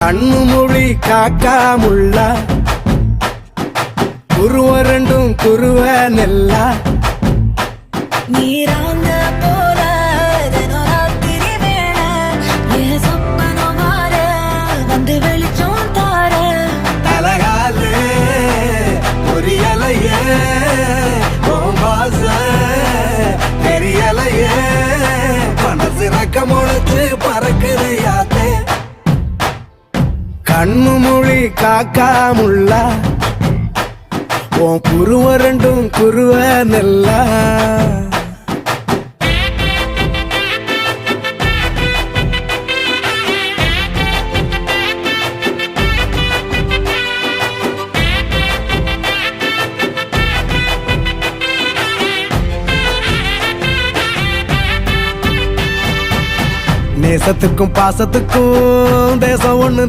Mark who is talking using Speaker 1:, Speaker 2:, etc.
Speaker 1: கண்ணு மொழி காக்காமுள்ள குருவ ரெண்டும் குருவ நெல்லா
Speaker 2: நீராங்க போல ராத்திரி வேண என் சொப்பனம் மாற வந்து வெளிச்சம் தார
Speaker 1: தலகாலே பொரியலையே ஓம்பாச தெரியலையே மனசு ரக்க முளைச்சு பறக்குது யாத்தே கண்ணு மொழி காக்காமுள்ள உன் குருவ ரெண்டும் குருவ நெல்லா நேசத்துக்கும் பாசத்துக்கும் தேசம் ஒண்ணு